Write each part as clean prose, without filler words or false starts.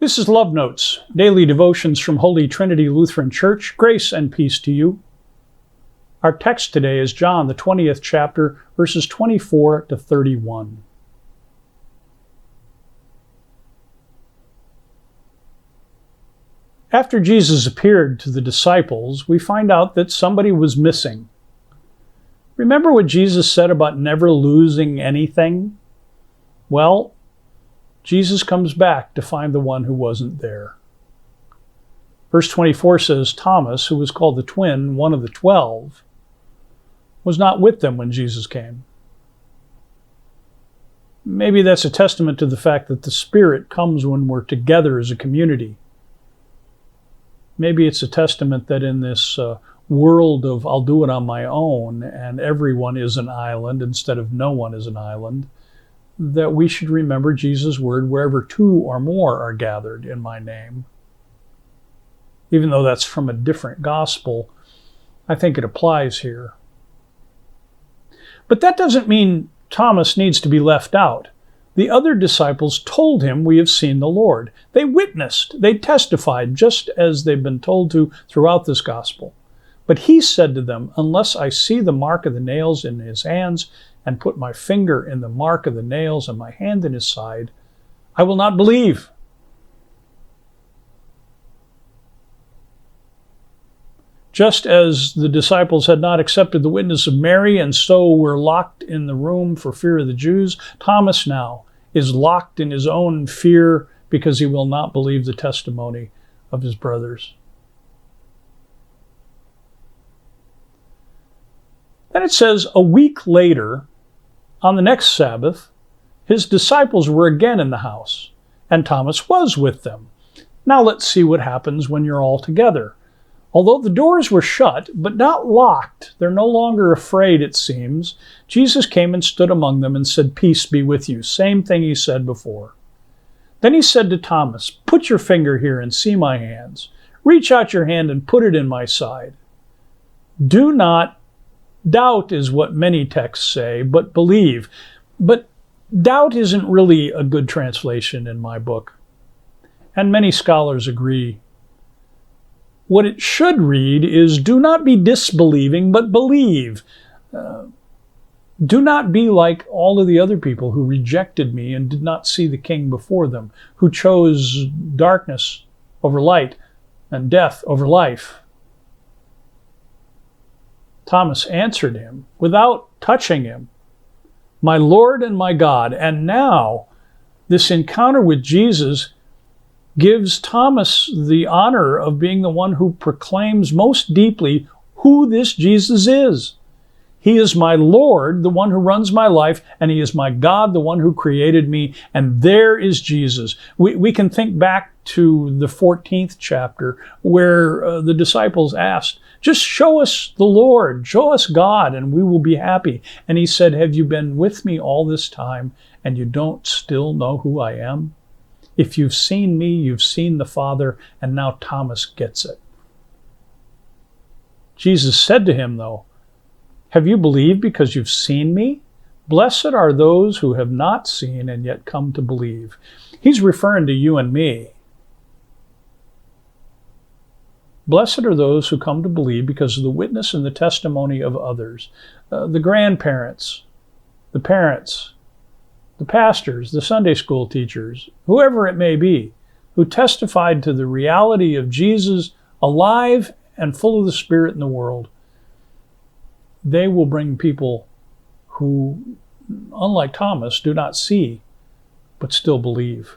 This is Love Notes, daily devotions from Holy Trinity Lutheran Church. Grace and peace to you. Our text today is John, the 20th chapter, verses 24 to 31. After Jesus appeared to the disciples, we find out that somebody was missing. Remember what Jesus said about never losing anything? Well, Jesus comes back to find the one who wasn't there. Verse 24 says, Thomas, who was called the twin, one of the 12, was not with them when Jesus came. Maybe that's a testament to the fact that the Spirit comes when we're together as a community. Maybe it's a testament that in this world of I'll do it on my own and everyone is an island instead of no one is an island, that we should remember Jesus' word, wherever two or more are gathered in my name. Even though that's from a different gospel, I think it applies here. But that doesn't mean Thomas needs to be left out. The other disciples told him, "We have seen the Lord." They witnessed, they testified, just as they've been told to throughout this gospel. But he said to them, "Unless I see the mark of the nails in his hands and put my finger in the mark of the nails and my hand in his side, I will not believe." Just as the disciples had not accepted the witness of Mary and so were locked in the room for fear of the Jews, Thomas now is locked in his own fear because he will not believe the testimony of his brothers. Then it says, a week later, on the next Sabbath, his disciples were again in the house, and Thomas was with them. Now let's see what happens when you're all together. Although the doors were shut, but not locked, they're no longer afraid, it seems, Jesus came and stood among them and said, "Peace be with you." Same thing he said before. Then he said to Thomas, "Put your finger here and see my hands. Reach out your hand and put it in my side. Do not doubt is what many texts say, but believe." But doubt isn't really a good translation in my book, and many scholars agree. What it should read is, do not be disbelieving, but believe. Do not be like all of the other people who rejected me and did not see the King before them, who chose darkness over light and death over life. Thomas answered him without touching him, "My Lord and my God." And now this encounter with Jesus gives Thomas the honor of being the one who proclaims most deeply who this Jesus is. He is my Lord, the one who runs my life, and he is my God, the one who created me. And there is Jesus. We can think back to the 14th chapter where the disciples asked, "Just show us the Lord, show us God, and we will be happy." And he said, "Have you been with me all this time, and you don't still know who I am? If you've seen me, you've seen the Father." And now Thomas gets it. Jesus said to him, though, "Have you believed because you've seen me? Blessed are those who have not seen and yet come to believe." He's referring to you and me. Blessed are those who come to believe because of the witness and the testimony of others. The grandparents, the parents, the pastors, the Sunday school teachers, whoever it may be, who testified to the reality of Jesus alive and full of the Spirit in the world. They will bring people who, unlike Thomas, do not see, but still believe.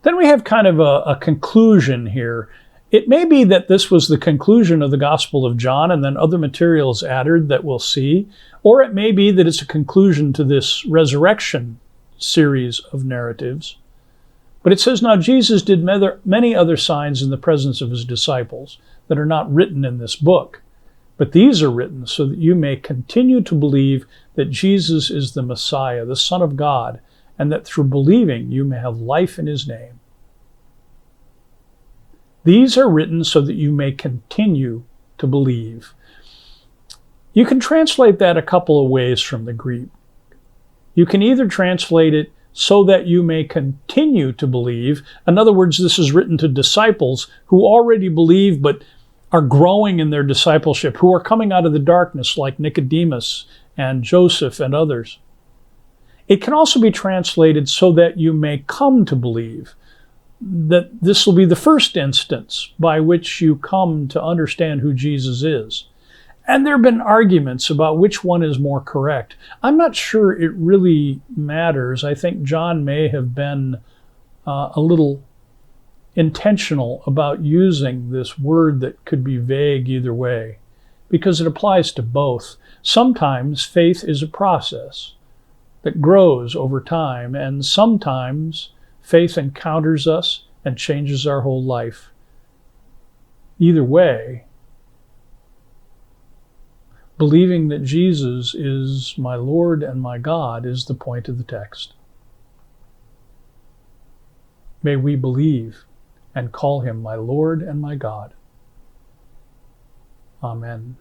Then we have kind of a conclusion here. It may be that this was the conclusion of the Gospel of John and then other materials added that we'll see, or it may be that it's a conclusion to this resurrection series of narratives. But it says, "Now Jesus did many other signs in the presence of his disciples that are not written in this book. But these are written so that you may continue to believe that Jesus is the Messiah, the Son of God, and that through believing you may have life in his name." These are written so that you may continue to believe. You can translate that a couple of ways from the Greek. You can either translate it so that you may continue to believe. In other words, this is written to disciples who already believe but are growing in their discipleship, who are coming out of the darkness like Nicodemus and Joseph and others. It can also be translated so that you may come to believe, that this will be the first instance by which you come to understand who Jesus is. And there have been arguments about which one is more correct. I'm not sure it really matters. I think John may have been a little intentional about using this word that could be vague either way, because it applies to both. Sometimes faith is a process that grows over time, and sometimes faith encounters us and changes our whole life. Either way, believing that Jesus is my Lord and my God is the point of the text. May we believe and call him my Lord and my God. Amen.